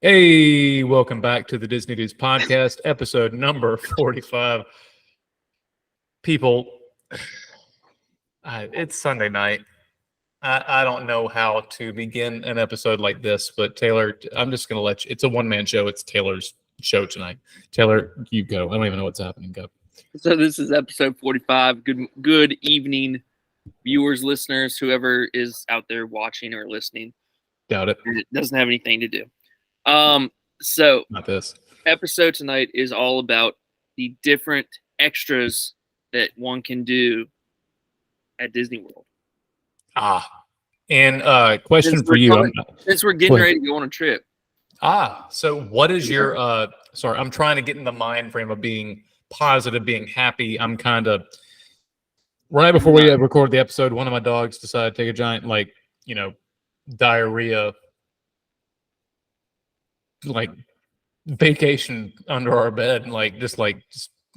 Hey, welcome back to the Disney Dudes podcast, episode number 45. People, it's Sunday night. I don't know how to begin an episode like this, but Taylor, I'm just going to let you. It's a one-man show. It's Taylor's show tonight. Taylor, you go. I don't even know what's happening. Go. So this is episode 45. Good evening, viewers, listeners, whoever is out there watching or listening. Doubt it. It doesn't have anything to do. So Not this. episode tonight is all about the different extras that one can do at Disney World. And question for you. Since we're getting ready to go on a trip. So what is your sorry, I'm trying to get in the mind frame of being positive, being happy. I'm kind of right before we recorded the episode, one of my dogs decided to take a giant diarrhea vacation under our bed and just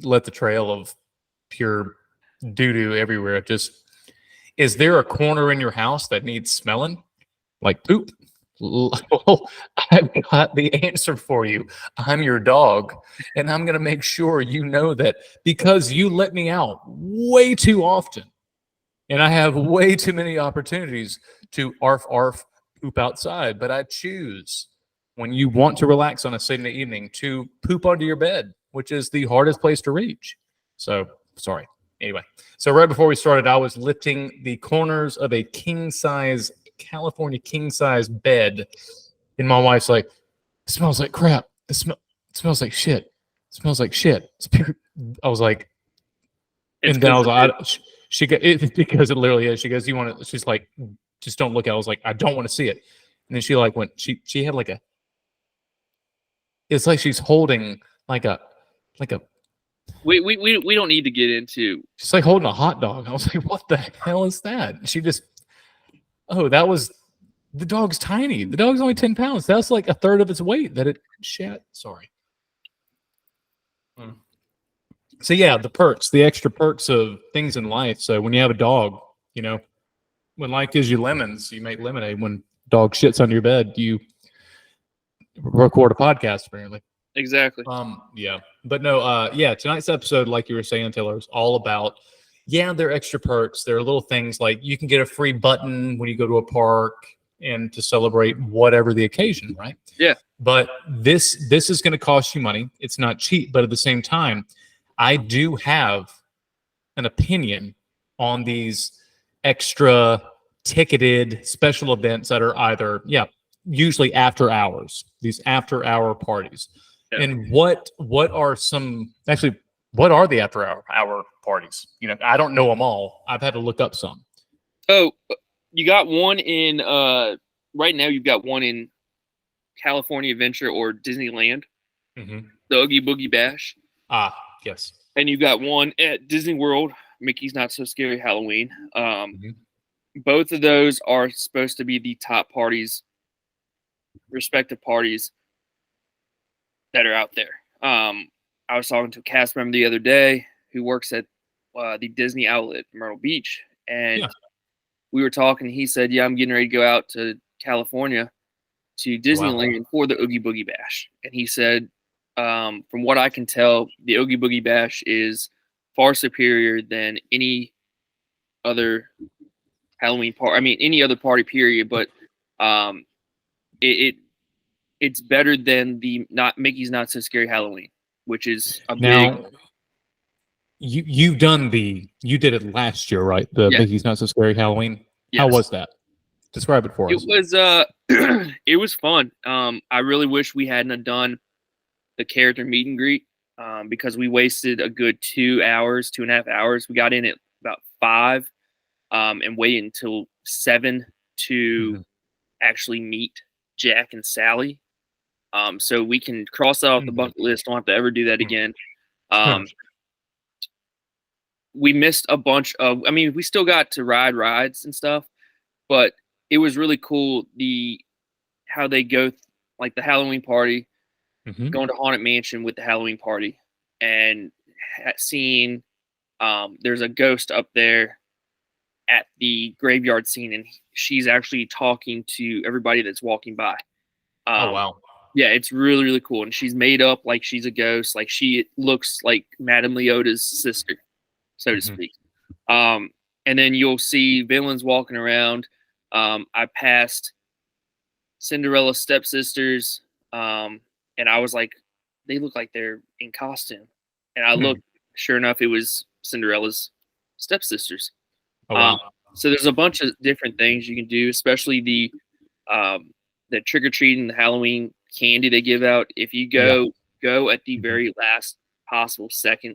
let the trail of pure doo-doo everywhere. Is there a corner in your house that needs smelling like poop? I've got the answer for you. I'm your dog, and I'm going to make sure you know that because you let me out way too often, and I have way too many opportunities to arf poop outside, but I choose when you want to relax on a Sunday evening to poop under your bed, which is the hardest place to reach. So, sorry. Anyway, so right before we started, I was lifting the corners of a California king-size bed, and my wife's like, "It smells like crap. It smells like shit. It smells like shit." It's pure. I was like, and then I was like, she got it because it literally is. She goes, "You want to?" She's like, "Just don't look at it." I was like, "I don't want to see it." And then she went. She had it's like she's holding like a. We don't need to get into. She's like holding a hot dog. I was like, "What the hell is that?" She just. Oh, that was the dog's tiny. The dog's only 10 pounds. That's like a third of its weight that it shat. Sorry. So yeah, the extra perks of things in life. So when you have a dog, when life gives you lemons, you make lemonade. When dog shits under your bed, you record a podcast apparently. Exactly. Yeah. But no, tonight's episode, like you were saying, Taylor, is all about there are extra perks. There are little things like you can get a free button when you go to a park and to celebrate whatever the occasion, right? Yeah. But this is going to cost you money. It's not cheap, but at the same time, I do have an opinion on these extra ticketed special events that are either, usually after hours, these after hour parties. Yeah. And what are the after hour parties? I don't know them all. I've had to look up some. Oh, you got one in right now. You've got one in California Adventure or Disneyland, the Oogie Boogie Bash. Yes. And you got one at Disney World, Mickey's Not So Scary Halloween. Both of those are supposed to be the top parties, respective parties that are out there. I was talking to a cast member the other day who works at the Disney outlet in Myrtle Beach, and we were talking. He said, "Yeah, I'm getting ready to go out to California to Disneyland for the Oogie Boogie Bash." And he said, from what I can tell, the Oogie Boogie Bash is far superior than any other Halloween party. I mean, any other party, period. But it's better than the Mickey's Not So Scary Halloween, which is a big. You did it last year, right? The Mickey's Not So Scary Halloween. Yes. How was that? Describe it for us. It was fun. I really wish we hadn't done the character meet and greet because we wasted a good 2.5 hours. We got in at about 5 and waited until 7 to actually meet Jack and Sally. So we can cross that off the bucket list. Don't have to ever do that again. We missed a bunch of. I mean, we still got to ride rides and stuff, but it was really cool how they go like the Halloween party, going to Haunted Mansion with the Halloween party, and seeing there's a ghost up there at the graveyard scene, and she's actually talking to everybody that's walking by. Oh wow! Yeah, it's really, really cool. And she's made up like she's a ghost. Like she looks like Madame Leota's sister, so to speak. And then you'll see villains walking around. I passed Cinderella's stepsisters, and I was like, they look like they're in costume. And I looked, sure enough, it was Cinderella's stepsisters. Oh, wow. So there's a bunch of different things you can do, especially the trick or treating, the Halloween candy they give out. If you go at the very last possible second,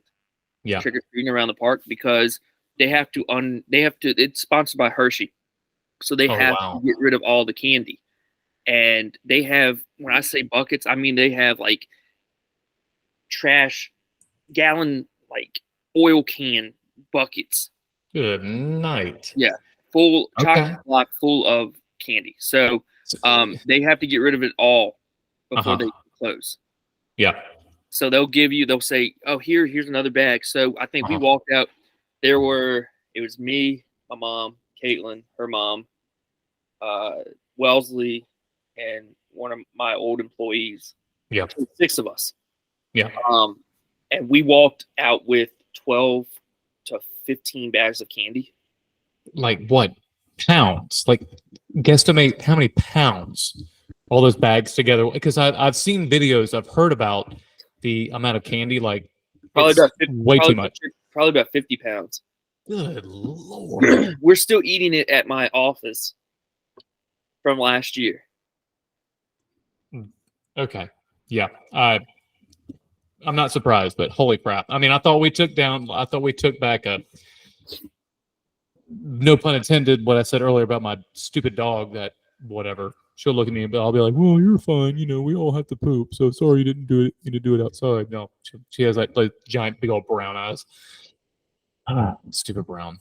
trick or treating around the park, because they have to it's sponsored by Hershey, so they have to get rid of all the candy. And they have, when I say buckets, I mean they have like trash gallon, like oil can buckets. Good night. Yeah, full chocolate block full of candy. So they have to get rid of it all before they close. Yeah. So they'll say, oh, here's another bag. So I think we walked out. It was me, my mom, Caitlin, her mom, Wellesley, and one of my old employees. Yeah. 6 of us. Yeah. And we walked out with 12 to 15 bags of candy. Like what? Pounds? Like guesstimate how many pounds all those bags together? Because I've seen videos, I've heard about the amount of candy, like probably about 50, way too much. Probably about 50 pounds. Good Lord. We're still eating it at my office from last year. Okay. Yeah. I'm not surprised, but holy crap. I mean, I thought we took back no pun intended, what I said earlier about my stupid dog, that whatever. She'll look at me, but I'll be like, well, you're fine. You know, we all have to poop. So sorry you didn't do it. You need to do it outside. No, she has like giant, big old brown eyes. Stupid brown.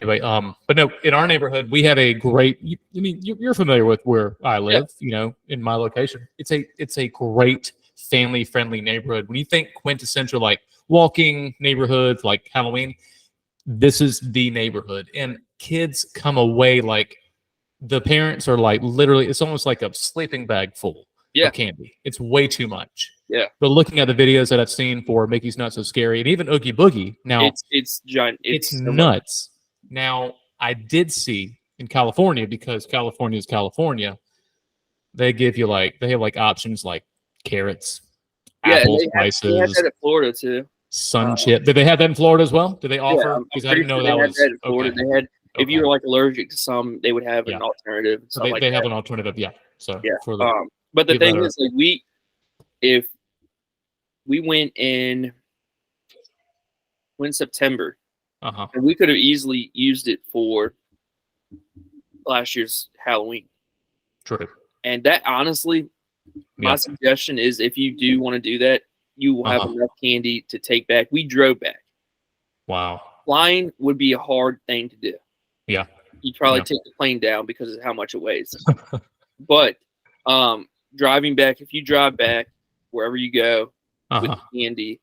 Anyway, but no, in our neighborhood, we had a great, you're familiar with where I live, in my location. It's a great family friendly neighborhood. When you think quintessential, like walking neighborhoods, like Halloween, this is the neighborhood. And kids come away like, the parents are like, literally, it's almost like a sleeping bag full of candy. It's way too much. Yeah. But looking at the videos that I've seen for Mickey's Not So Scary, and even Oogie Boogie, now it's giant. It's nuts. Now, I did see in California, because California is California, they have like options like carrots, apples, spices. They have that in Florida too. Sun chip. Did they have that in Florida as well? Did they offer? Because I didn't know that was. That in Florida. They had. If you were like allergic to some, they would have an alternative. So they have an alternative, So but the thing is, like if we went in September, and we could have easily used it for last year's Halloween. True. And that, honestly, my suggestion is, if you do want to do that, you will have enough candy to take back. We drove back. Wow. Flying would be a hard thing to do. Yeah. You'd probably take the plane down because of how much it weighs. But driving back, if you drive back wherever you go with candy,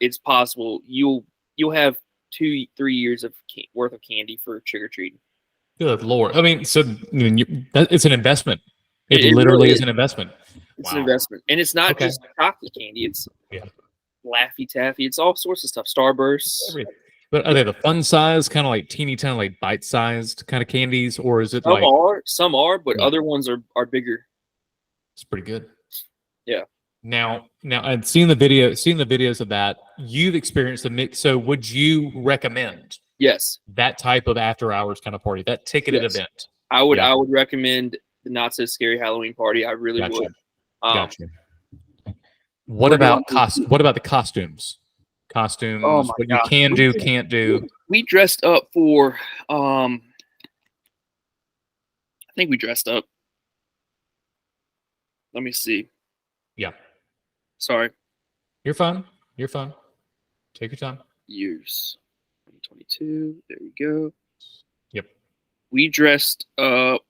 it's possible you'll have 2-3 years of worth of candy for trick or treating. Good Lord. I mean, so it's an investment. It literally is an investment. It's an investment. And it's not just chocolate candy. It's Laffy Taffy. It's all sorts of stuff. Starbursts. Everything. But are they the fun size, kind of like teeny tiny, like bite-sized kind of candies, or is it some are, but other ones are bigger. It's pretty good. Yeah. Now, I've seen the videos of that. You've experienced the mix. So, would you recommend? Yes. That type of after-hours kind of party, that ticketed event. I would recommend the Not So Scary Halloween party. I really would. Gotcha. What about the costumes? What you can do, can't do. We dressed up for I think we dressed up. Let me see. Yeah. Sorry. You're fine. Take your time. Years. 2022. There we go. Yep. We dressed up.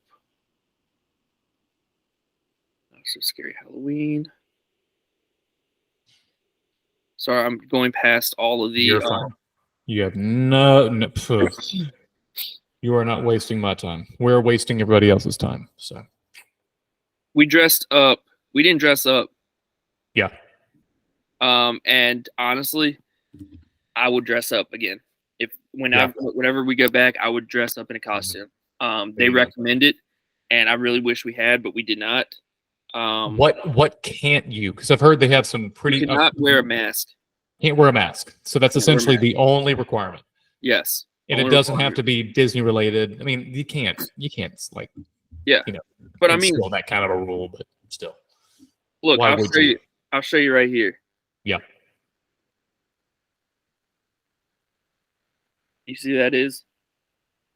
Not So Scary Halloween. Sorry, I'm going past all of the. You're fine. You have no. You are not wasting my time. We're wasting everybody else's time. So. We dressed up We didn't dress up. Yeah. And honestly, I would dress up again. Yeah. Whenever we go back, I would dress up in a costume. They you go. recommend it, and I really wish we had, but we did not. What can't you? Because I've heard they have some pretty. You cannot wear a mask. Can't wear a mask. So that's essentially the only requirement. Yes. And it doesn't have to be Disney related. I mean, you can't like, yeah. But I mean, that kind of a rule, but still. Look, I'll show you right here. Yeah. You see who that is?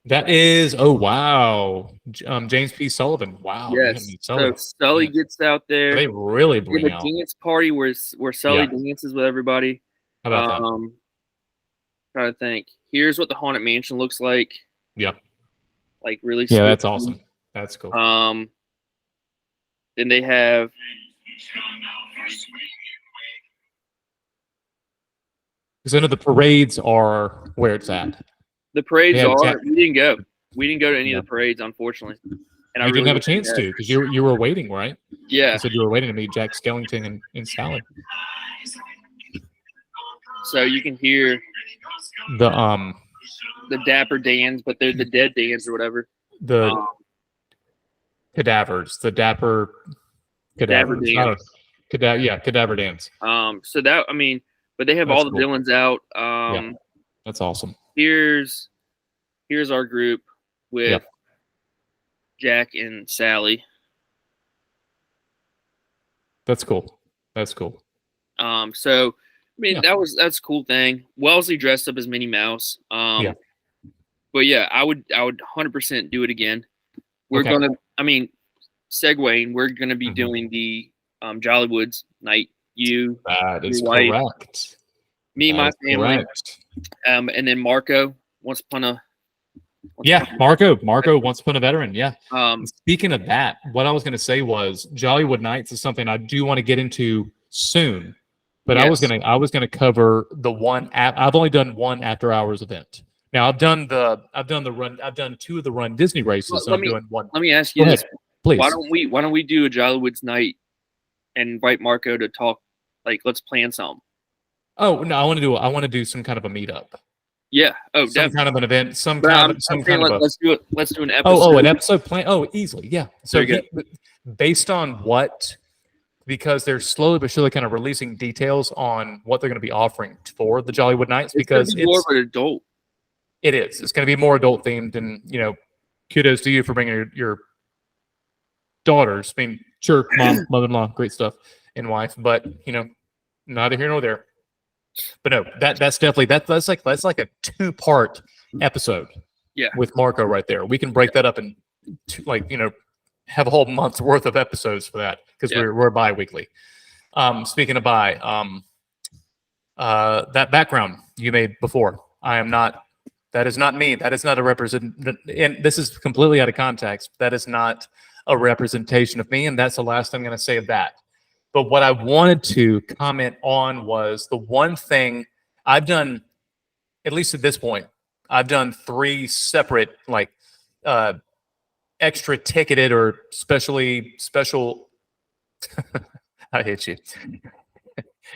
That is, oh wow, James P. Sullivan. Wow. Yes. So Sully gets out there. They really bring out a dance party where Sully dances with everybody. How about that? Trying to think. Here's what the Haunted Mansion looks like. Yeah. Like really. Yeah, that's awesome. That's cool. Then they have. Because I know the parades are where it's at. The parades are. We didn't go. We didn't go to any of the parades, unfortunately. And I didn't have a chance to because you were waiting, right? Yeah. You said you were waiting to meet Jack Skellington and Sally. So you can hear the Dapper Dans, but they're the Dead Dans or whatever. The cadavers, the Dapper cadavers. Cadaver Dans. So that but they have all the villains out. That's awesome. Here's our group with Jack and Sally. That's cool. That's cool. So that's a cool thing. Wellesley dressed up as Minnie Mouse. But yeah, I would 100% do it again. We're gonna segueing, we're gonna be doing the Jollywoods night. That is correct. Me, my family. And then Marco once upon a Marco once upon a veteran. Yeah. Speaking of that, what I was gonna say was Jollywood Nights is something I do want to get into soon. But I was gonna cover the one. I've only done one after hours event. Now I've done the run. I've done two of the Run Disney races. So I'm doing one. Let me ask you this, please. Why don't we do a Jollywoods night and invite Marco to talk? Like, let's plan something. Oh no, I want to do some kind of a meetup. Yeah. Oh, some definitely. kind of an event. Let's do an episode. Oh, an episode plan. Oh, easily. Yeah. So based on what. Because they're slowly but surely kind of releasing details on what they're going to be offering for the Jollywood Nights. Because it's more of an adult. It is. It's going to be more adult themed, and kudos to you for bringing your daughters. I mean, sure, mom, mother-in-law, great stuff, and wife, but neither here nor there. But no, that's definitely that's like a 2-part episode. Yeah, with Marco right there. We can break that up in have a whole month's worth of episodes for that because we're bi-weekly. Speaking of bi, that background you made before, I am not. That is not me. That is not a and this is completely out of context. That is not a representation of me, and that's the last I'm going to say of that. But what I wanted to comment on was the one thing I've done, at least at this point, I've done 3 separate extra ticketed or special. I hate you.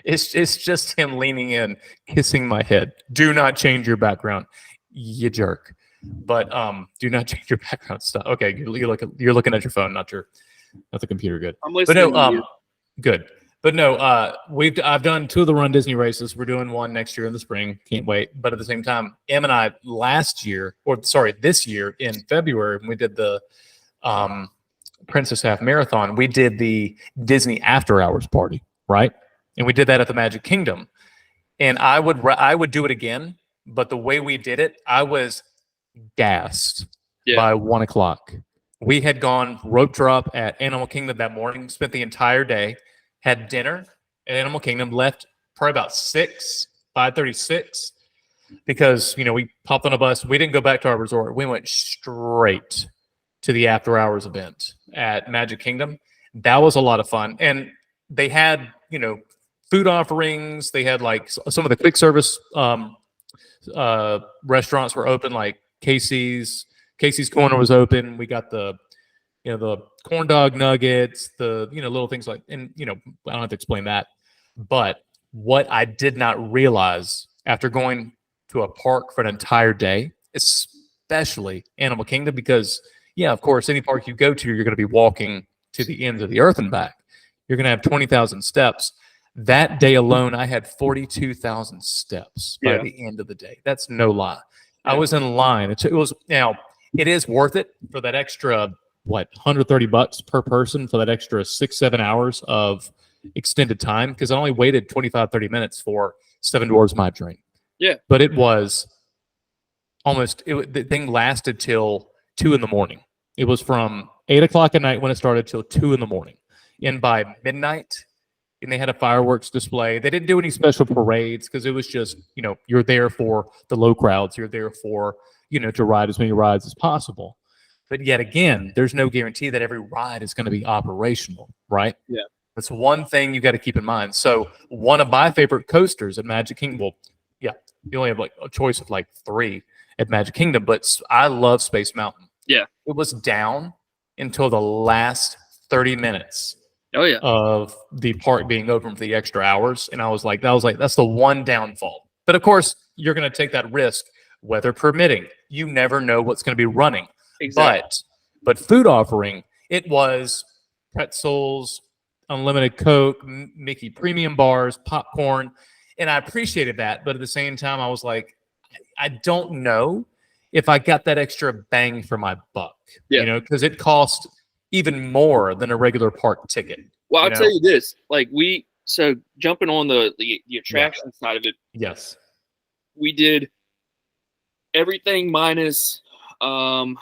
It's just him leaning in, kissing my head. Do not change your background, you jerk. But do not change your background stuff. Okay, you're looking at your phone, not the computer. Good. I'm listening. But no, good. But no, I've done 2 of the Run Disney races. We're doing one next year in the spring. Can't wait. But at the same time, Em and I this year in February, when we did the Princess Half Marathon, we did the Disney After Hours party, right? And we did that at the Magic Kingdom. And I would do it again, but the way we did it, I was gassed by 1 o'clock. We had gone rope drop at Animal Kingdom that morning, spent the entire day, had dinner at Animal Kingdom, left probably about 5:36, because we popped on a bus. We didn't go back to our resort. We went straight to the After Hours event at Magic Kingdom. That was a lot of fun. And they had, food offerings. They had some of the quick service restaurants were open, like Casey's Corner was open. We got the corn dog nuggets, the little things like, and I don't have to explain that. But what I did not realize after going to a park for an entire day, especially Animal Kingdom, because of course, any park you go to, you're going to be walking to the ends of the earth and back. You're going to have 20,000 steps. That day alone, I had 42,000 steps by the end of the day. That's no lie. I was in line. It is worth it for that extra, $130 per person for that extra 6-7 hours of extended time, because I only waited 25-30 minutes for Seven Dwarfs Mine Train. Yeah. But it was the thing lasted till 2 in the morning. It was from 8 o'clock at night when it started till 2 in the morning. And by midnight, and they had a fireworks display. They didn't do any special parades because it was just, you're there for the low crowds. You're there for, to ride as many rides as possible. But yet again, there's no guarantee that every ride is going to be operational, right? Yeah. That's one thing you got to keep in mind. So one of my favorite coasters at Magic Kingdom, you only have a choice of 3 at Magic Kingdom, but I love Space Mountain. Yeah. It was down until the last 30 minutes. Oh yeah. Of the park being open for the extra hours. And I was like, that's the one downfall. But of course, you're going to take that risk, weather permitting. You never know what's going to be running. Exactly. But food offering, it was pretzels, unlimited Coke, Mickey premium bars, popcorn. And I appreciated that. But at the same time, I was like, I don't know if I got that extra bang for my buck. Because it cost even more than a regular park ticket. Well, I'll tell you this: so jumping on the attraction side of it. Yes, we did everything minus. We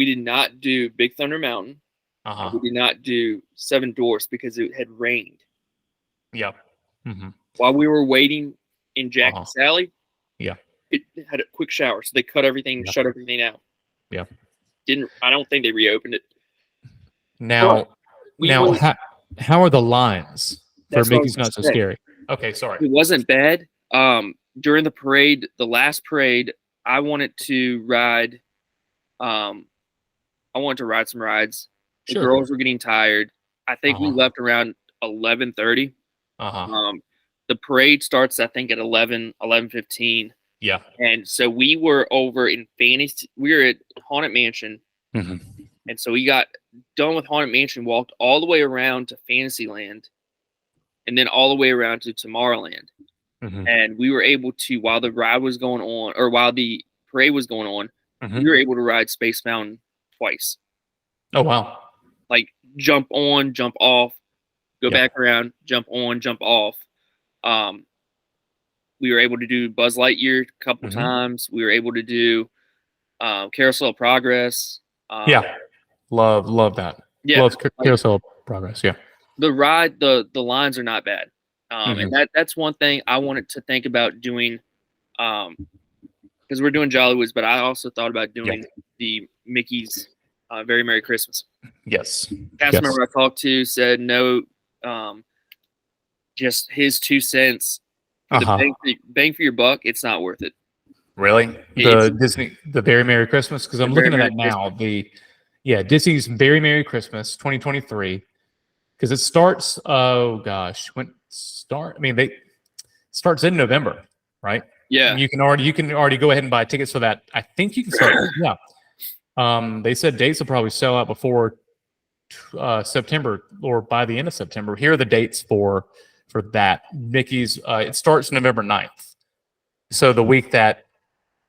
did not do Big Thunder Mountain. We did not do Seven Dwarfs because it had rained. Yep. Mm-hmm. While we were waiting in Jack and Sally, it had a quick shower, so they cut everything, shut everything out. Yeah. I don't think they reopened it. Now, how are the lines for Mickey's Not So Scary? Okay, sorry. It wasn't bad. During the parade, the last parade, I wanted to ride. I wanted to ride some rides. The girls were getting tired. I think we left around 11:30. The parade starts, I think, at 11:15. Yeah. And so we were over in Fantasy. We were at Haunted Mansion. Mm-hmm. And so we got done with Haunted Mansion, walked all the way around to Fantasyland, and then all the way around to Tomorrowland. Mm-hmm. And we were able to, while the ride was going on, or while the parade was going on, we were able to ride Space Mountain twice. Oh, wow. Jump on, jump off, go back around, jump on, jump off. We were able to do Buzz Lightyear a couple times. We were able to do Carousel of Progress. Love that. Yeah, love Carousel of Progress. Yeah, the ride, the lines are not bad, and that's one thing I wanted to think about doing, because we're doing Jollywoods, but I also thought about doing the Mickey's Very Merry Christmas. Yes, cast member I talked to said no, just his 2 cents. The bang for your buck, it's not worth it. Really? The Very Merry Christmas? Because I'm looking at that now. Disney's Very Merry Christmas 2023. Because it starts, it starts in November, right? Yeah. And you can already go ahead and buy tickets for that. I think you can start. They said dates will probably sell out before September or by the end of September. Here are the dates for that. Mickey's, it starts November 9th. So the week that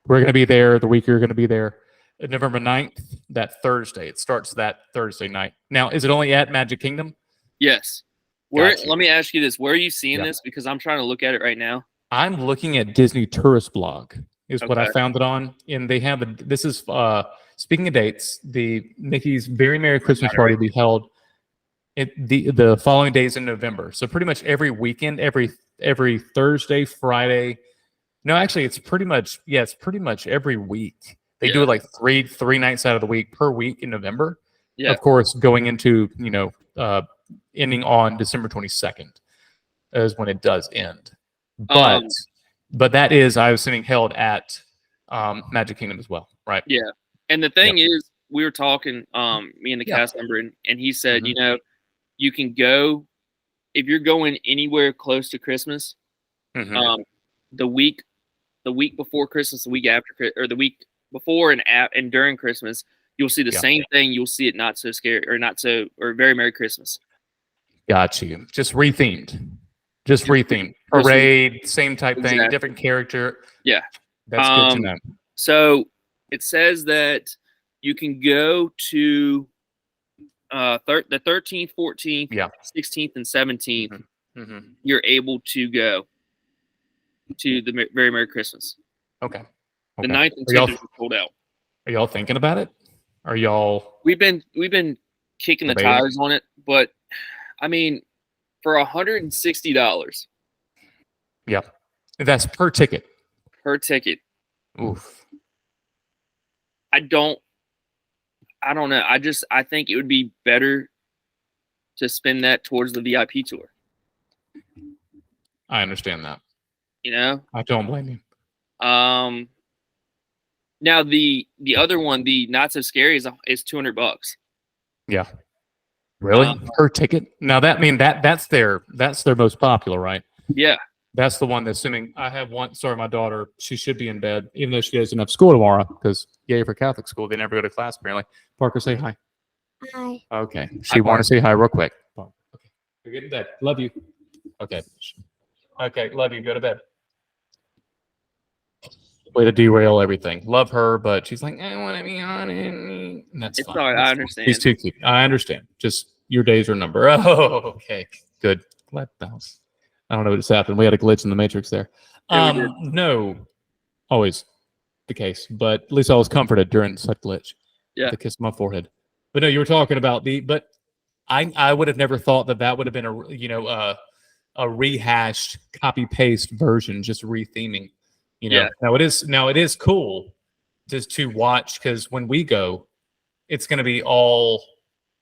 we're going to be there, the week you're going to be there, November 9th, that Thursday. It starts that Thursday night. Now, is it only at Magic Kingdom? Yes. Let me ask you this. Where are you seeing this? Because I'm trying to look at it right now. I'm looking at Disney Tourist Blog is what I found it on. And they have speaking of dates, the Mickey's Very Merry Christmas Party will be held the following days in November. So pretty much every weekend, every Thursday, Friday. No, actually, it's pretty much every week. They do it like three nights out of the week per week in November. Yeah. Of course, going into ending on December 22nd is when it does end. But that is, I was saying, held at Magic Kingdom as well, right? Yeah. And the thing is, we were talking, me and the Yeah. cast member, and he said, Mhm. you know, you can go if you're going anywhere close to Christmas, Mhm. the week before Christmas, the week after, or the week before and during Christmas, you'll see the Yeah. same thing. You'll see it not so scary or very Merry Christmas. Got you. Just rethemed. Just rethemed. Just Parade, same type thing, Exactly. different character. Yeah. That's good to know. So it says that you can go to the 13th, 14th, Yeah. 16th, and 17th. Mm-hmm. You're able to go to the Very Merry Christmas. Okay. The Okay. 9th and 10th are sold out. Are y'all thinking about it? Are y'all? We've been kicking the debating? tires on it, but I mean, for $160 Yeah. That's per ticket. per ticket, Oof. I don't know. I think it would be better to spend that towards the VIP tour. I understand that. You know? I don't blame you. Now the other one, the Not So Scary, is $200. Yeah. Really? Per ticket? Now that's their most popular, right? Yeah. That's the one that's assuming I have one. Sorry, my daughter, she should be in bed, even though she doesn't have school tomorrow because, yay for Catholic school. They never go to class, apparently. Parker, say hi. Hi. Okay. She want to say hi real quick. Okay. You're getting bed. Love you. Okay. Okay. Love you. Go to bed. Way to derail everything. Love her, but she's like, I want to be on it. And that's It's fine. all right. That's I fine. understand. She's too cute. I understand. Just your days are numbered. Oh, okay. Good. Glad that was. I don't know what just happened. We had a glitch in the matrix there. Yeah, we did. No, always the case, but at least I was comforted during such glitch. Yeah. The kiss on my forehead. But no, you were talking about but I would have never thought that would have been a rehashed copy paste version, just retheming. Yeah. Now it is cool just to watch because when we go, it's going to be all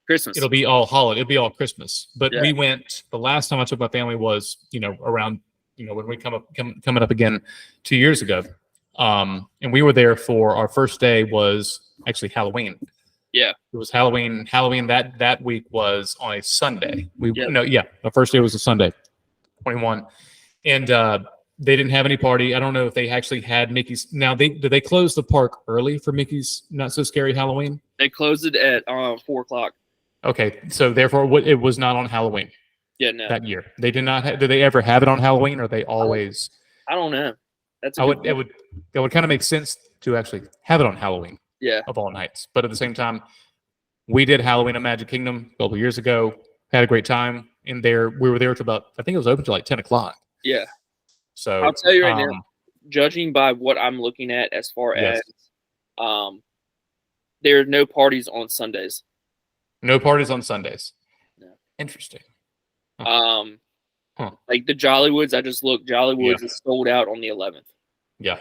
Christmas. It'll be all holiday. It'll be all Christmas. But Yeah. we went the last time I took my family was around when we coming up again 2 years ago, and we were there for our first day was actually Halloween. Yeah. It was Halloween. Halloween that week was on a Sunday. Yeah. The first day was a Sunday, 21, and they didn't have any party. I don't know if they actually had Mickey's. Now did they close the park early for Mickey's Not So Scary Halloween? They closed it at 4:00. Okay, so therefore it was not on Halloween. Yeah, no. That year they did not. Did they ever have it on Halloween, or they always? I don't know. That's It would kind of make sense to actually have it on Halloween. Yeah. Of all nights, but at the same time, we did Halloween at Magic Kingdom a couple years ago. Had a great time in there. We were there till about I think it was open till like 10 o'clock. Yeah. So I'll tell you right now, judging by what I'm looking at as far yes. as there are no parties on Sundays. No parties on Sundays. No. Interesting. Like the Jollywoods, I just looked. Jollywoods is sold out on the 11th. Yeah,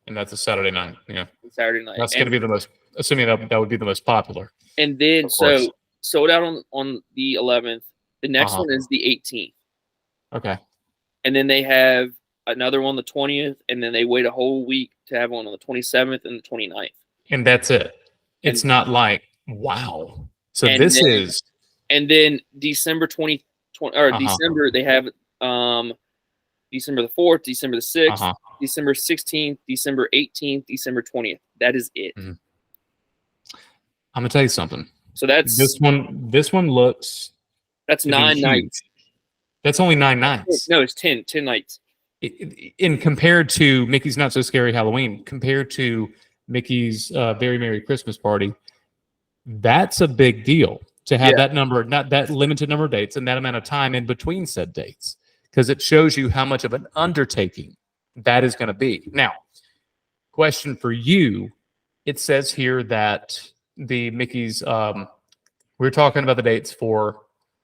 and that's a Saturday night. Yeah, Saturday night. That's going to be the most. Assuming that would be the most popular. And then sold out on the 11th. The next one is the 18th. Okay. And then they have another one the 20th, and then they wait a whole week to have one on the 27th and the 29th. And that's it. It's not like wow. So this is. And then December 20 or December they have December the 4th, December the 6th, December 16th, December 18th, December 20th. That is it. Mm-hmm. I'm gonna tell you something. So that's this one looks. That's 9 nights. That's only 9 nights. No, it's 10 nights. In compared to Mickey's Not So Scary Halloween, compared to Mickey's Very Merry Christmas Party, that's a big deal to have that number, not that limited number of dates and that amount of time in between said dates, because it shows you how much of an undertaking that is going to be. Now, question for you. It says here that the Mickey's, we're talking about the dates for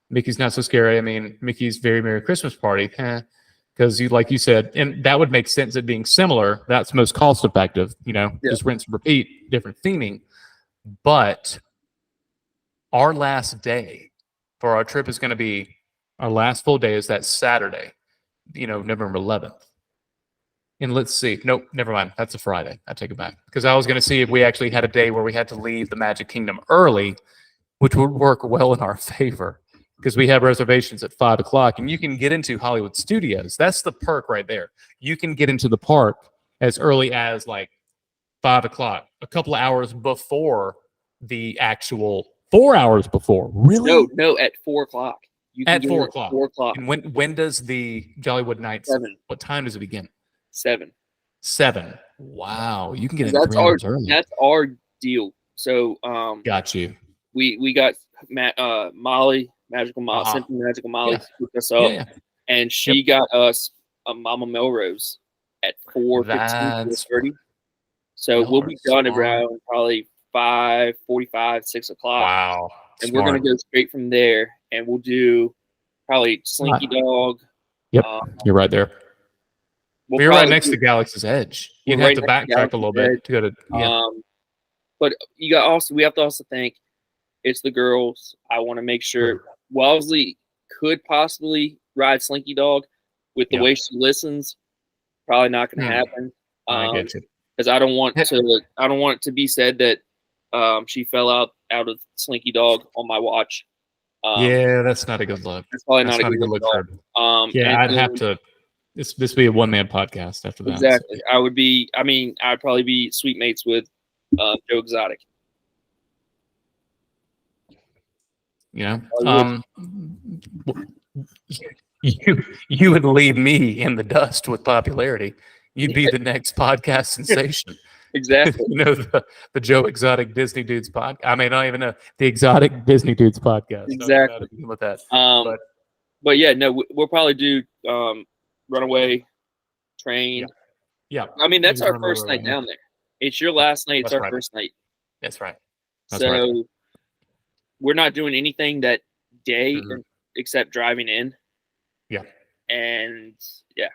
Mickey's Not So Scary. I mean, Mickey's Very Merry Christmas Party, because like you said, and that would make sense it being similar. That's most cost effective, just rinse and repeat, different theming. But our last day for our trip is going to be, our last full day is that Saturday, November 11th. And let's see. Nope, never mind. That's a Friday. I take it back. Because I was going to see if we actually had a day where we had to leave the Magic Kingdom early, which would work well in our favor. Because we have reservations at 5 o'clock, and you can get into Hollywood Studios. That's the perk right there. You can get into the park as early as like 5 o'clock, a couple of hours before the actual 4 hours before. Really? No, at 4 o'clock. You can At get 4 in o'clock. 4 o'clock. And when does the Jollywood Nights? 7. What time does it begin? 7. 7. Wow, you can get in That's 3 hours early. That's our deal. So Got you. we got Molly, Magical Molly, Simply Magical Molly hooked us up, and she got us a Mama Melrose at 4:15, 4:30. So we'll be done around probably 5:45, 6 o'clock. Wow. And we're gonna go straight from there, and we'll do probably Slinky Dog. Yep, you're right there. We're right next to Galaxy's Edge. You'd have to backtrack a little bit to go to. But we have to also think it's the girls. I want to make sure Wellesley could possibly ride Slinky Dog with the way she listens. Probably not going to happen. I get you. Because I don't want it to be said that she fell out of Slinky Dog on my watch. Yeah, that's not a good look. That's probably not a good look. I'd have to. This would be a one-man podcast after that. Exactly. So. I'd probably be sweet mates with Joe Exotic. You know, you would leave me in the dust with popularity. You'd be the next podcast sensation. Exactly. You know, the Joe Exotic Disney Dudes podcast. I mean, I don't even know the Exotic Disney Dudes podcast. Exactly. With that. But yeah, no, we'll probably do Runaway Train. Yeah. I mean, that's our first night down there. It's your last night. It's our first night. That's right. So we're not doing anything that day except driving in. Yeah. And yeah.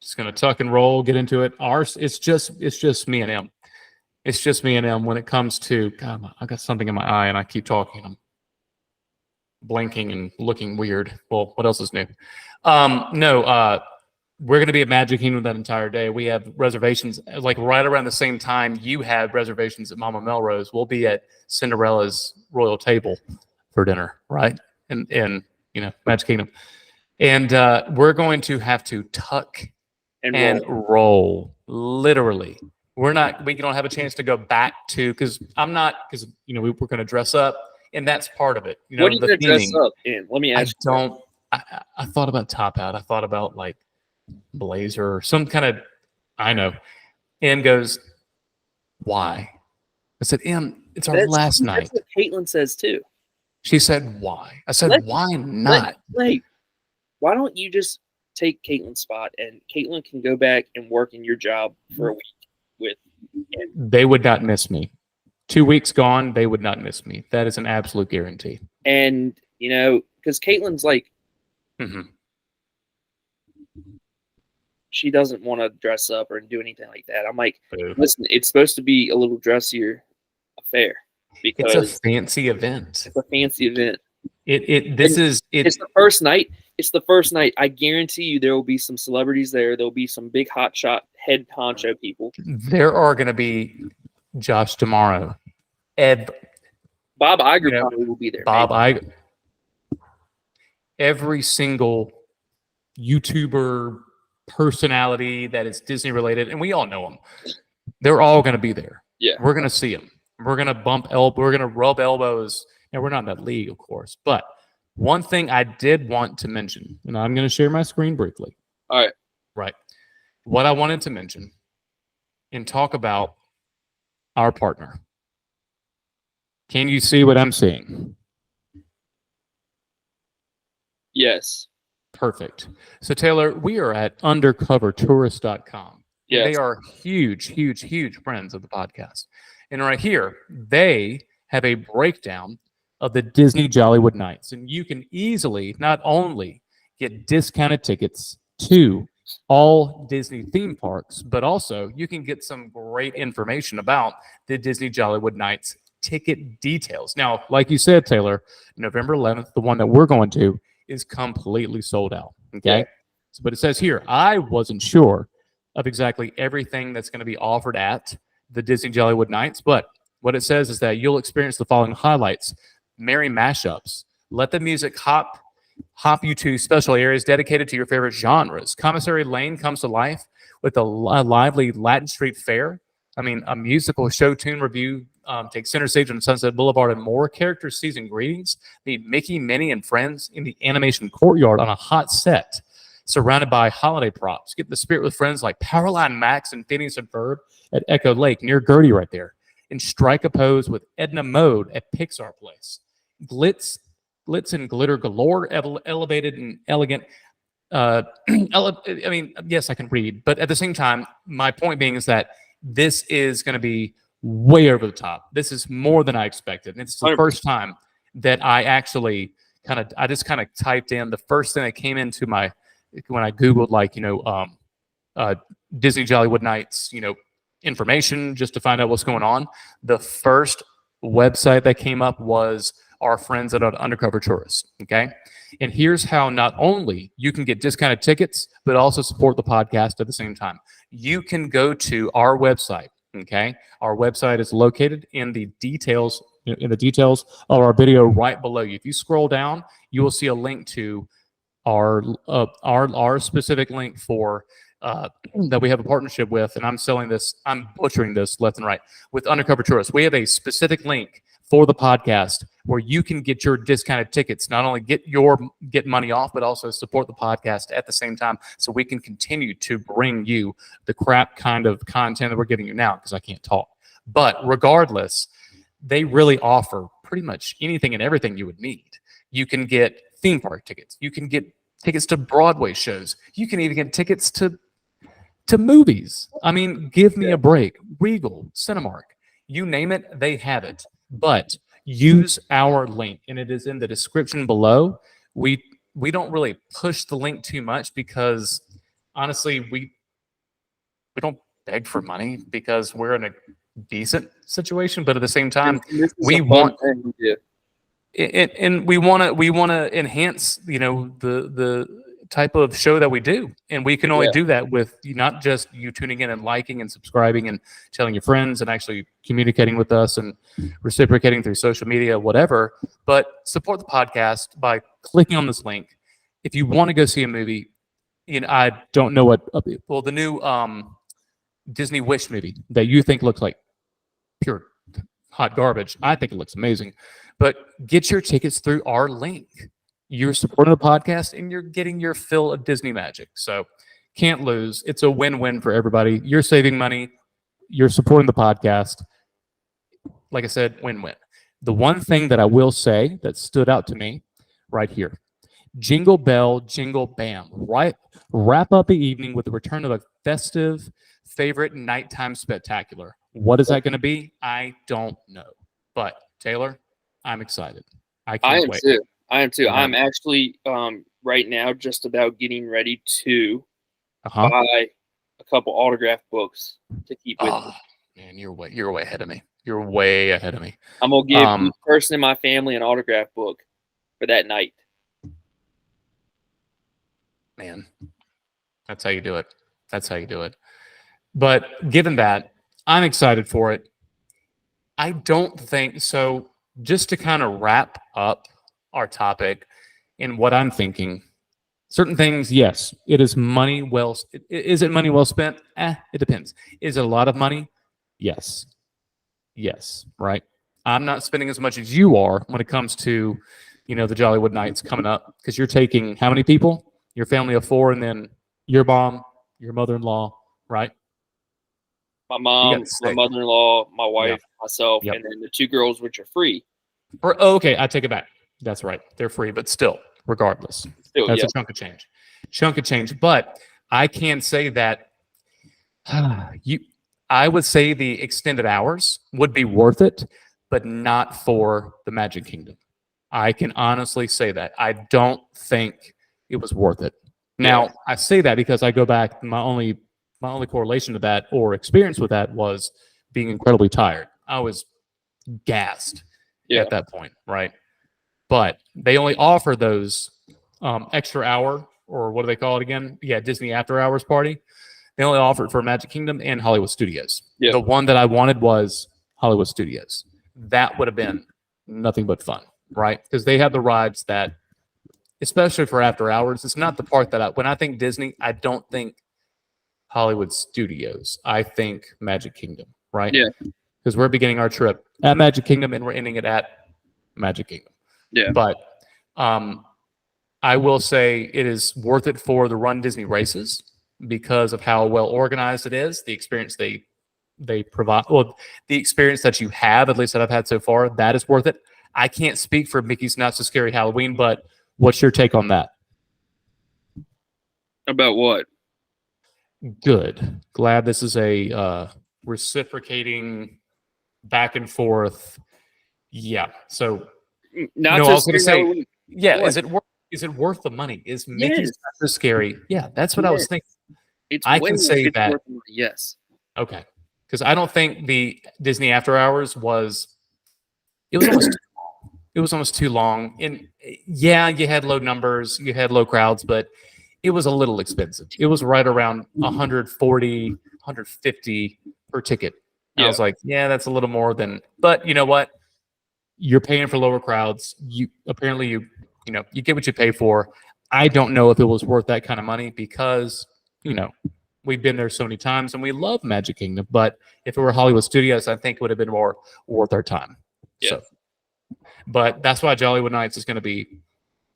Just gonna tuck and roll, get into it. It's just me and him. It's just me and him when it comes to God, I got something in my eye and I keep talking. I'm blinking and looking weird. Well, what else is new? We're going to be at Magic Kingdom that entire day. We have reservations like right around the same time you have reservations at Mama Melrose. We'll be at Cinderella's royal table for dinner, right? And you know, Magic Kingdom. And we're going to have to tuck and roll. Literally. We don't have a chance to go back to because you know, we're going to dress up, and that's part of it. You know, what are you going to dress up in? Let me ask you. I thought about top hat. I thought about like blazer or some kind of, I know. Ann goes, why? I said, Ann, it's our last night. That's what Caitlin says too. She said, why? I said, why not? Why don't you just take Caitlin's spot and Caitlin can go back and work in your job for a week with Ann? They would not miss me. 2 weeks gone, they would not miss me. That is an absolute guarantee. And, you know, because Caitlin's like, she doesn't want to dress up or do anything like that. I'm like, listen, it's supposed to be a little dressier affair because it's a fancy event. It's a fancy event. It's the first night. It's the first night. I guarantee you there will be some celebrities there. There'll be some big hotshot head honcho people. There are going to be Josh tomorrow. Bob Iger probably will be there. Bob Iger. Every single YouTuber personality that is Disney related, and we all know them. They're all going to be there. Yeah, we're going to see them. We're going to we're going to rub elbows. And we're not in that league, of course. But one thing I did want to mention, and I'm going to share my screen briefly. All right. Right. What I wanted to mention and talk about our partner. Can you see what I'm seeing? Yes. Perfect. So, Taylor, we are at undercovertourist.com. Yes. They are huge friends of the podcast. And right here, they have a breakdown of the Disney Jollywood Nights. And you can easily not only get discounted tickets to all Disney theme parks, but also you can get some great information about the Disney Jollywood Nights ticket details. Now, like you said, Taylor, November 11th, the one that we're going to, is completely sold out. Okay. Yeah. But it says here, I wasn't sure of exactly everything that's going to be offered at the Disney Jollywood Nights. But what it says is that you'll experience the following highlights: merry mashups. Let the music hop you to special areas dedicated to your favorite genres. Commissary Lane comes to life with a lively Latin Street fair. I mean, a musical show tune review takes center stage on Sunset Boulevard, and more. Characters season greetings. Meet Mickey, Minnie, and friends in the animation courtyard on a hot set, surrounded by holiday props. Get the spirit with friends like Powerline Max and Phineas and Ferb at Echo Lake near Gertie right there. And strike a pose with Edna Mode at Pixar Place. Glitz and glitter galore, elevated and elegant. I mean, yes, I can read, but at the same time, my point being is that this is going to be way over the top. This is more than I expected. And it's the first time that I actually I just kind of typed in the first thing that came into when I Googled, like, Disney Jollywood Nights, information, just to find out what's going on. The first website that came up was our friends at Undercover Tourists. Okay. And here's how not only you can get discounted tickets, but also support the podcast at the same time. You can go to our website. Okay. Our website is located in the details of our video right below you. If you scroll down, you will see a link to our specific link for that we have a partnership with, and I'm butchering this left and right, with Undercover Tourists. We have a specific link for the podcast where you can get your discounted tickets, not only get money off, but also support the podcast at the same time, so we can continue to bring you the crap kind of content that we're giving you now, because I can't talk. But regardless, they really offer pretty much anything and everything you would need. You can get theme park tickets. You can get tickets to Broadway shows. You can even get tickets to movies. I mean, give me a break. Regal, Cinemark, you name it, they have it. But use our link, and it is in the description below. We don't really push the link too much because honestly, we don't beg for money because we're in a decent situation. But at the same time, we want and we want to enhance, the type of show that we do, and we can only do that with not just you tuning in and liking and subscribing and telling your friends and actually communicating with us and reciprocating through social media, whatever, but support the podcast by clicking on this link. If you want to go see a movie, I don't know the new Disney Wish movie that you think looks like pure hot garbage. I think it looks amazing, but get your tickets through our link. You're supporting the podcast and you're getting your fill of Disney magic. So can't lose. It's a win-win for everybody. You're saving money. You're supporting the podcast. Like I said, win-win. The one thing that I will say that stood out to me right here: Jingle Bell, Jingle Bam. Right, wrap up the evening with the return of a festive favorite nighttime spectacular. What is that going to be? I don't know. But Taylor, I'm excited. I can't wait. I am too. Yeah. I'm actually right now just about getting ready to buy a couple autograph books to keep with me. Man, you're way ahead of me. You're way ahead of me. I'm gonna give each person in my family an autograph book for that night. Man, that's how you do it. That's how you do it. But given that, I'm excited for it. I don't think so. Just to kind of wrap up our topic and what I'm thinking, certain things, yes, it is money well. Is it money well spent? It depends. Is it a lot of money? Yes. Right. I'm not spending as much as you are when it comes to, the Jollywood Nights coming up, because you're taking how many people? Your family of 4, and then your mom, your mother-in-law, right? My mom, my mother-in-law, my wife, myself, and then the 2 girls, which are free. Okay, I take it back. That's right. They're free, but still, regardless, that's a chunk of change. But I can say that I would say the extended hours would be worth it, but not for the Magic Kingdom. I can honestly say that. I don't think it was worth it. Now, I say that because I go back, my only correlation to that or experience with that was being incredibly tired. I was gassed at that point, right? But they only offer those extra hour, or what do they call it again? Yeah, Disney After Hours party. They only offered for Magic Kingdom and Hollywood Studios. Yep. The one that I wanted was Hollywood Studios. That would have been nothing but fun, right? Because they have the rides that, especially for after hours, it's not the part that when I think Disney, I don't think Hollywood Studios. I think Magic Kingdom, right? Yeah. Because we're beginning our trip at Magic Kingdom and we're ending it at Magic Kingdom. Yeah. But I will say it is worth it for the Run Disney races because of how well organized it is, the experience they provide, well, the experience that you have, at least that I've had so far, that is worth it. I can't speak for Mickey's Not So Scary Halloween, but what's your take on that? About what? Good. Glad this is a reciprocating back and forth. Yeah. So Not I so was going to say, Halloween. yeah. What? Is it worth the money? Is Mickey's Yes. Not So Scary? Yeah, that's what I was thinking. I can say that. worth the money, yes. Okay. Because I don't think the Disney After Hours was. It was almost. It was almost too long, and yeah, you had low numbers, you had low crowds, but it was a little expensive. It was right around 140, 150 per ticket. Yeah. I was like, yeah, that's a little more than. But you know what? You're paying for lower crowds. You get what you pay for. I don't know if it was worth that kind of money because we've been there so many times and we love Magic Kingdom. But if it were Hollywood Studios, I think it would have been more worth our time. Yeah. So, but that's why Jollywood Nights is going to be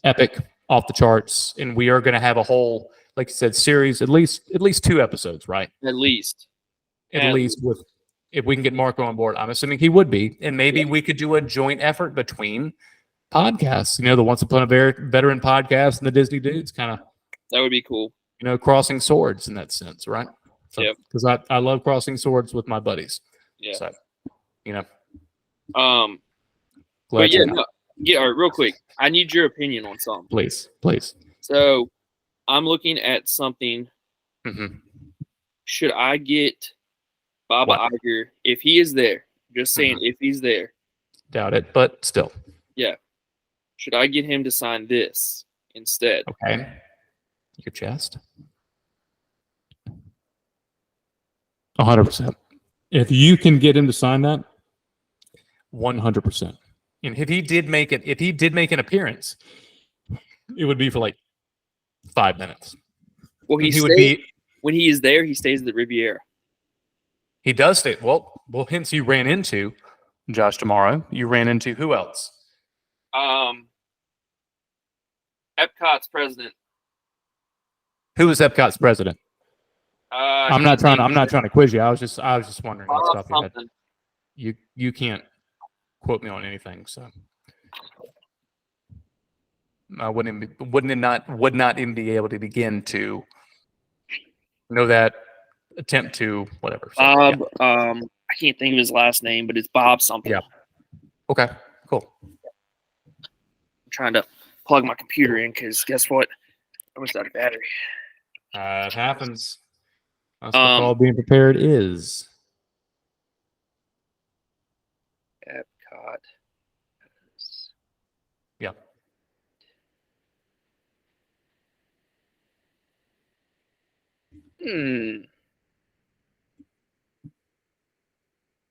epic, off the charts, and we are going to have a whole, like you said, series, at least 2 episodes, right? At least. At least with, if we can get Marco on board, I'm assuming he would be, and maybe we could do a joint effort between podcasts. The Once Upon a Veteran podcast and the Disney Dudes, kind of. That would be cool. Crossing swords in that sense, right? So, Yep. Because I love crossing swords with my buddies. Yeah. So, But yeah, all right, real quick. I need your opinion on something. Please. So, I'm looking at something. Mm-hmm. Should I get Baba Iger if he is there? Just saying, if he's there. Doubt it, but still. Yeah. Should I get him to sign this instead? Okay. Your chest. 100%. If you can get him to sign that, 100%. And if he did make an appearance, it would be for like 5 minutes. Well, when he is there, he stays at the Riviera. He does stay. Well, hence you ran into Josh tomorrow. You ran into who else? Epcot's president. Who is Epcot's president? I'm not trying to quiz you. I was just wondering. You can't quote me on anything, so I would not even be able to begin to know that attempt to whatever. So, I can't think of his last name, but it's Bob something. Yeah. Okay. Cool. I'm trying to plug my computer in because guess what? I almost out of battery. It happens. That's what all being prepared is. Epcot. Yeah.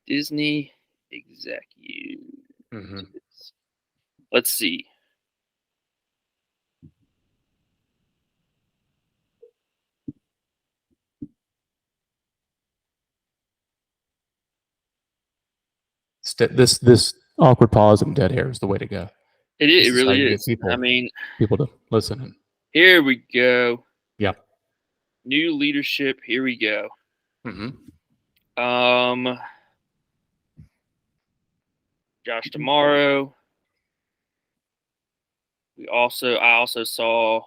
Disney executive. Mm-hmm. Let's see. This awkward pause and dead air is the way to go. It really is. People to listen. Here we go. Yeah. New leadership. Here we go. Mm-hmm. Josh tomorrow. I also saw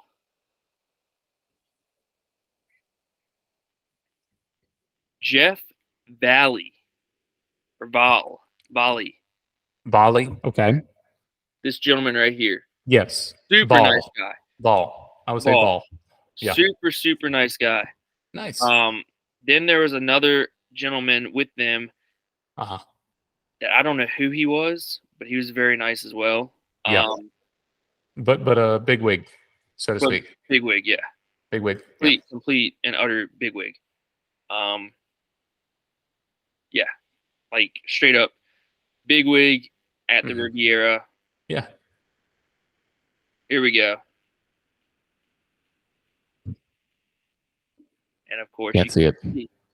Jeff Valley or Volley. Volley. Okay. This gentleman right here. Yes. Super nice guy. Ball. I would say Ball. Yeah. Super, super nice guy. Nice. Then there was another gentleman with them. Uh-huh. That I don't know who he was, but he was very nice as well. Yeah. But a bigwig, so to speak. Bigwig, yeah. Bigwig. Complete and utter bigwig. Yeah, like straight up big wig at the Riviera. Yeah. Here we go. And of course, Can't see it.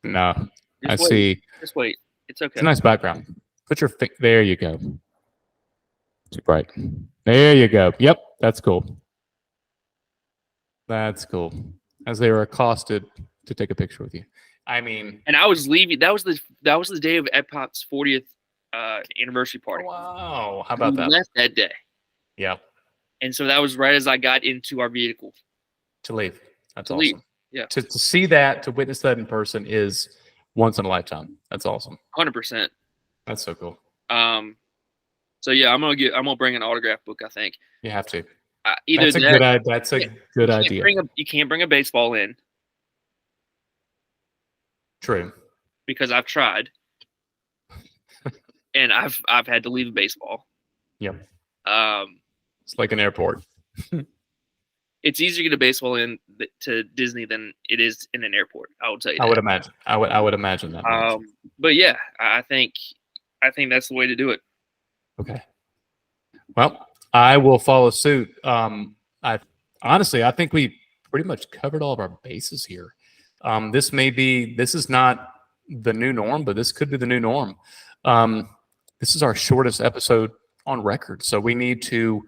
No, I see. Just wait. It's okay. It's a nice background. Put your there you go. Too bright. There you go. Yep, that's cool. That's cool. As they were accosted to take a picture with you. I mean, and I was leaving. That was the day of Epcot's 40th anniversary party. Wow, how about that? Left that day. Yeah. And so that was right as I got into our vehicle to leave. That's to awesome. leave. Yeah. To see that, to witness that in person is once in a lifetime. That's awesome. 100%. That's so cool. So yeah, I'm gonna bring an autograph book. I think you have to. That's a good idea. You can't bring a baseball in. True. Because I've tried, and I've had to leave a baseball. Yep. It's like an airport. It's easier to get a baseball in to Disney than it is in an airport. I would tell you. I would imagine. I would imagine that. But yeah, I think that's the way to do it. Okay. Well, I will follow suit. I think we pretty much covered all of our bases here. This is not the new norm, but this could be the new norm. This is our shortest episode on record, so we need to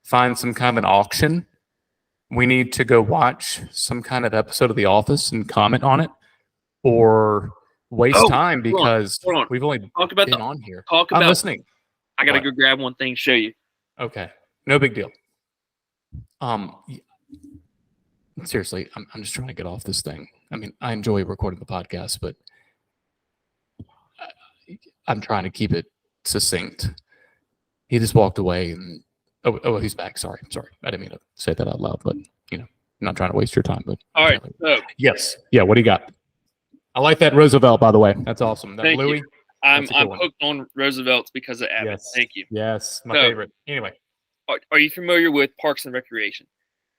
find some kind of an auction. We need to go watch some kind of episode of The Office and comment on it, or waste time because we've only been on here. I'm listening. I gotta go grab one thing to show you. Okay, no big deal. Seriously, I'm just trying to get off this thing. I mean, I enjoy recording the podcast, but I'm trying to keep it succinct. He just walked away, and he's back. Sorry. I didn't mean to say that out loud, but I'm not trying to waste your time. But all right. Yes. Yeah. What do you got? I like that Roosevelt, by the way. That's awesome. That Thank Louis. You. I'm hooked on Roosevelt's because of Abbott. Yes. Thank you. Yes, my favorite. Anyway, are you familiar with Parks and Recreation?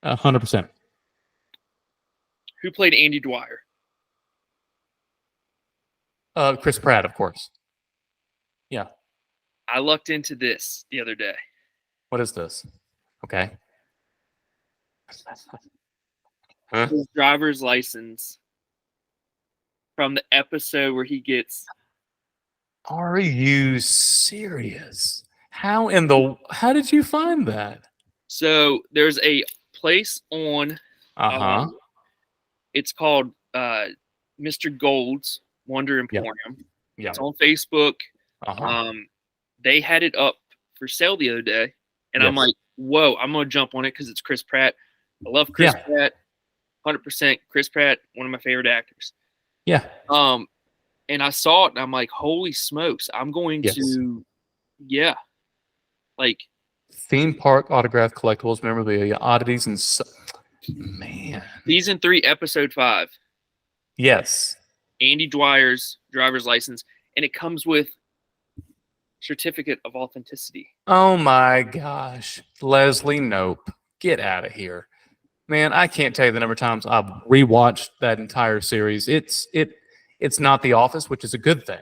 100%. Who played Andy Dwyer? Chris Pratt, of course. Yeah. I looked into this the other day. What is this? Okay. His driver's license from the episode where he gets. Are you serious? How did you find that? So there's a place on. It's called Mr. Gold's Wonder Emporium. Yeah. It's on Facebook. They had it up for sale the other day, and I'm like, whoa, I'm gonna jump on it because it's Chris Pratt. I love Chris Pratt. 100% Chris Pratt, one of my favorite actors. Yeah. And I saw it, and I'm like, holy smokes, I'm going to, like theme park autograph collectibles, memorabilia, oddities, and man. Season 3, episode 5. Yes. Andy Dwyer's driver's license, and it comes with certificate of authenticity. Oh my gosh, Leslie Knope, get out of here, man! I can't tell you the number of times I've rewatched that entire series. It's not The Office, which is a good thing,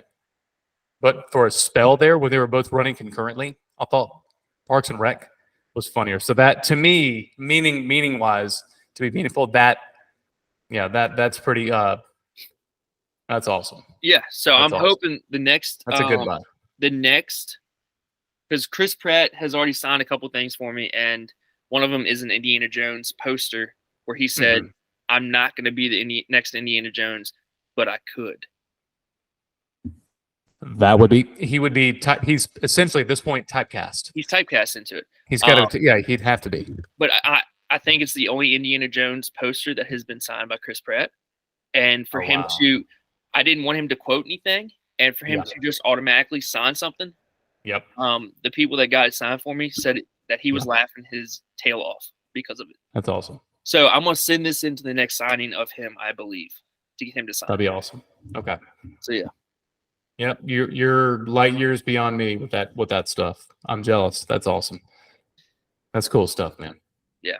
but for a spell there where they were both running concurrently, I thought Parks and Rec was funnier. So that, to me, meaning wise, to be meaningful, that's pretty. That's awesome. Yeah. So I'm hoping the next. That's a good one. The next, because Chris Pratt has already signed a couple things for me, and one of them is an Indiana Jones poster where he said, "I'm not going to be the next Indiana Jones, but I could." That would be. He would be. He's essentially at this point typecast. He's typecast into it. He's got to. Yeah, he'd have to be. But I think it's the only Indiana Jones poster that has been signed by Chris Pratt, and for him to, I didn't want him to quote anything. And for him to just automatically sign something, the people that got it signed for me said that he was laughing his tail off because of it. That's awesome. So I'm gonna send this into the next signing of him, I believe, to get him to sign. That'd be awesome. Okay. So yeah. Yep, you're light years beyond me with that stuff. I'm jealous. That's awesome. That's cool stuff, man. Yeah.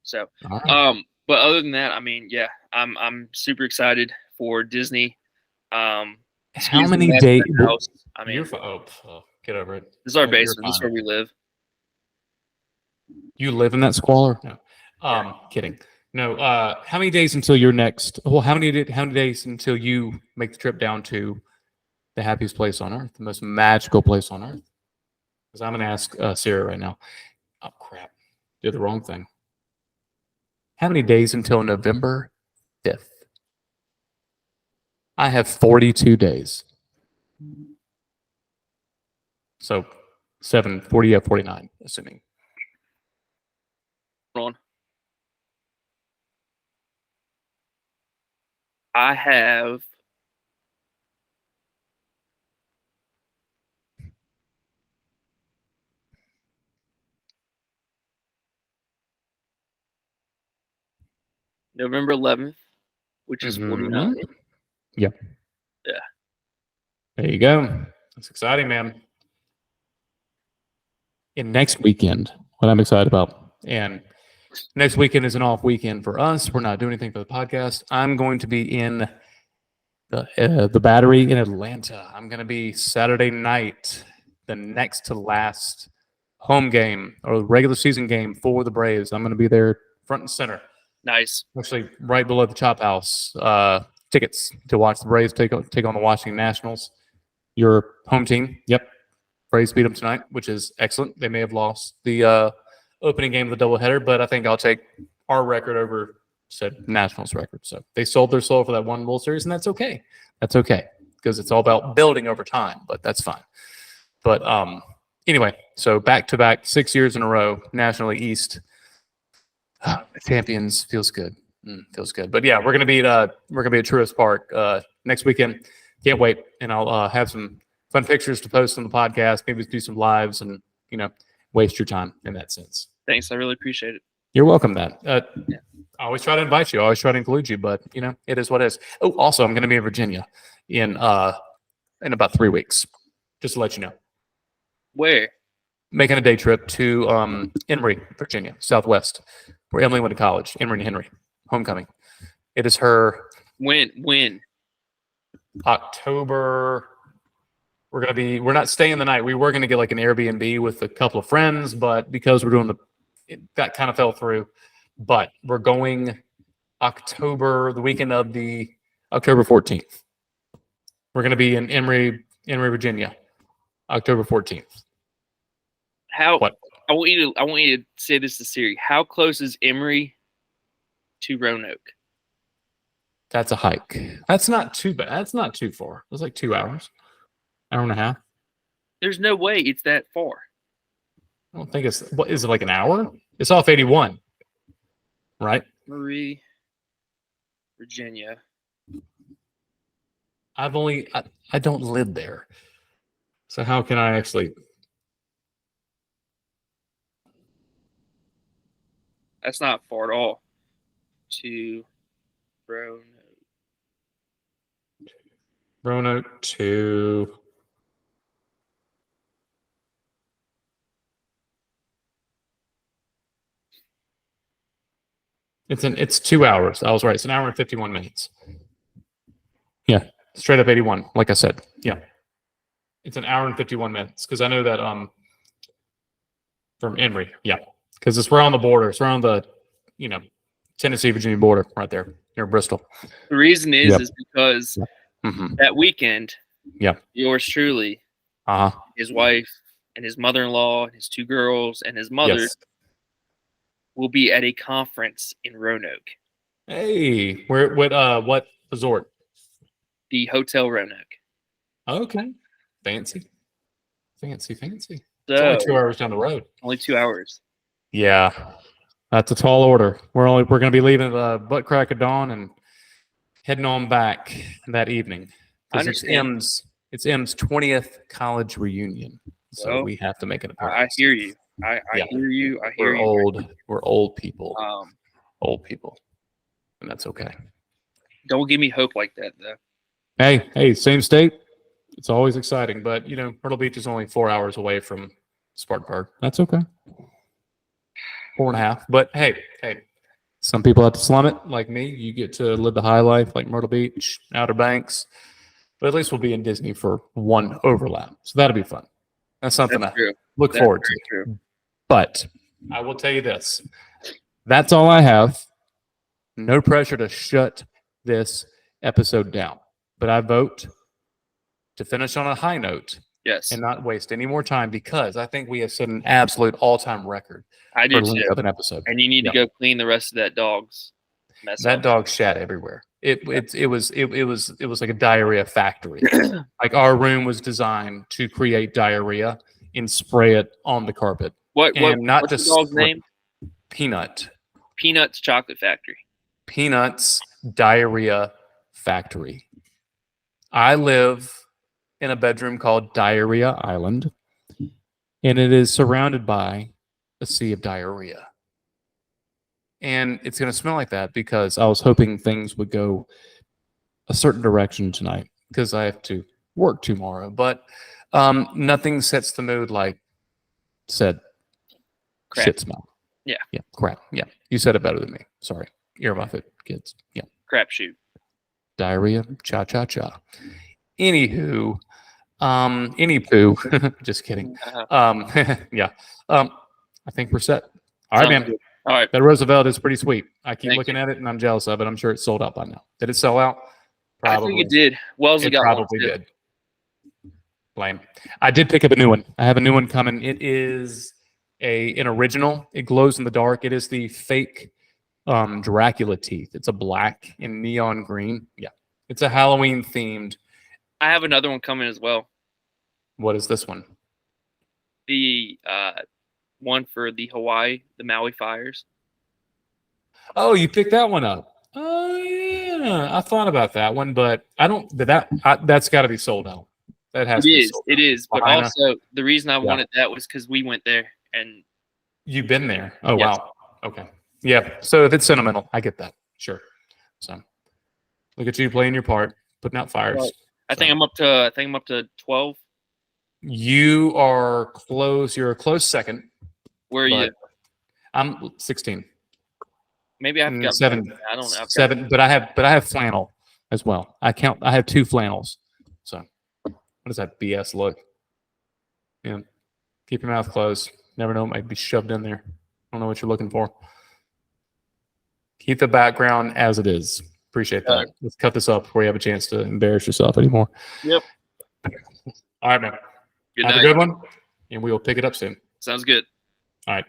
So, but other than that, I mean, I'm super excited for Disney. How Excuse the many mess in days? the house. I mean, You're get over it. this is our You're basement. This is fine. where we live. You live in that squalor? No. Kidding. No. How many days until your next? Well, how many days until you make the trip down to the happiest place on earth, the most magical place on earth? Because I'm gonna ask Sarah right now. Oh crap! Did the wrong thing. How many days until November 5th? I have 42 days. So 49, assuming. Hold on. I have November 11th, which is 49. Yeah. Yeah. There you go. That's exciting, man. And next weekend, what I'm excited about, and next weekend is an off weekend for us. We're not doing anything for the podcast. I'm going to be in the Battery in Atlanta. I'm going to be Saturday night, the next to last home game or regular season game for the Braves. I'm going to be there front and center. Nice. Actually, right below the Chop House. Tickets to watch the Braves take on the Washington Nationals. Your home team. Yep. Braves beat them tonight, which is excellent. They may have lost the opening game of the doubleheader, but I think I'll take our record over said Nationals record. So they sold their soul for that one World Series, and that's okay. That's okay because it's all about building over time, but that's fine. But anyway, so back-to-back 6 years in a row, National League East champions feels good. Feels good. But yeah, we're gonna be at Truist Park next weekend. Can't wait, and I'll have some fun pictures to post on the podcast. Maybe do some lives, and waste your time in that sense. Thanks, I really appreciate it. You're welcome. That I always try to invite you. I always try to include you, but it is what it is. Oh, also, I'm going to be in Virginia in about 3 weeks. Just to let you know. Where? Making a day trip to Emory, Virginia, Southwest, where Emily went to college. Emory and Henry, homecoming. It is her. When? October. We're not staying the night. We were gonna get like an Airbnb with a couple of friends, but because we're doing that kind of fell through. But we're going the weekend of the October 14th. We're gonna be in Emory, Virginia, October 14th. How? What? I want you to say this to Siri. How close is Emory to Roanoke? That's a hike. That's not too bad. That's not too far. It's like 2 hours, hour and a half. There's no way it's that far. I don't think it's. What is it, like an hour? It's off 81, right? Emory, Virginia. I don't live there, so how can I actually? That's not far at all. To Roanoke to. It's 2 hours. I was right. It's an hour and 51 minutes. Yeah, straight up 81. Like I said, yeah, it's an hour and 51 minutes because I know that from Emory, yeah, because it's right on the border. It's around the Tennessee Virginia border right there near Bristol. The reason is because Mm-hmm. that weekend, Yeah, yours truly, his wife and his mother-in-law, and his 2 girls, and his mother. Yes. Will be at a conference in Roanoke. Hey, what resort? The Hotel Roanoke. Okay, fancy. It's So, only 2 hours down the road. only 2 hours. Yeah, that's a tall order. We're going to be leaving at butt crack of dawn and heading on back that evening because it's M's 20th college reunion, so we have to make an appearance. I hear you. I hear you. I hear you. We're old people. And that's okay. Don't give me hope like that, though. Hey, same state. It's always exciting, but Myrtle Beach is only 4 hours away from Spartanburg. That's okay. 4.5. But hey, some people have to slum it, like me. You get to live the high life, like Myrtle Beach, Outer Banks. But at least we'll be in Disney for one overlap. So that'll be fun. That's something That's I true. look That's forward very to. true. But I will tell you this. That's all I have. No pressure to shut this episode down. But I vote to finish on a high note Yes, and not waste any more time because I think we have set an absolute all-time record I for do length too. of an episode. And you need to go clean the rest of that dog's mess That up. dog shat everywhere. It was like a diarrhea factory. Like our room was designed to create diarrhea and spray it on the carpet. What's the dog's name? Peanut. Peanuts Chocolate Factory. Peanuts Diarrhea Factory. I live in a bedroom called Diarrhea Island, and it is surrounded by a sea of diarrhea. And it's going to smell like that because I was hoping things would go a certain direction tonight because I have to work tomorrow. But nothing sets the mood like said Crap. shit smell. Yeah. Yeah. Crap. Yeah. You said it better than me. Sorry. Earmuff it, kids. Yeah. Crapshoot. Diarrhea. Cha cha cha. Anywho, any poo. Just kidding. Yeah. I think we're set. All right, man. All right. That Roosevelt is pretty sweet. I keep Thank looking at it and I'm jealous of it. I'm sure it's sold out by now. Did it sell out? Probably. I think it did. Wellesley It got probably one too. did. Lame. I did pick up a new one. I have a new one coming. It is an original. It glows in the dark. It is the fake Dracula teeth. It's a black and neon green. Yeah. It's a Halloween themed. I have another one coming as well. What is this one? The one for the Maui fires. Oh, you picked that one up. Oh yeah, I thought about that one, but I don't. That's got to be sold out. That has. It to be is. sold It out. is. But Lahaina. also, the reason I wanted that was because we went there and You've been there. Oh Yes. wow. Okay. Yeah. So if it's sentimental, I get that. Sure. So look at you playing your part, putting out fires. Right. I So, think I'm up to 12. you are close. You're a close second. Where are you? but I'm 16. Maybe I've got 7. I don't know. I've got- 7. But I have flannel as well. I have 2 flannels. So what does that BS look? Yeah. Keep your mouth closed. Never know, it might be shoved in there. I don't know what you're looking for. Keep the background as it is. Appreciate that. All right. Let's cut this up before you have a chance to embarrass yourself anymore. Yep. All right, man. Good Have night. a good one, and we will pick it up soon. Sounds good. All right.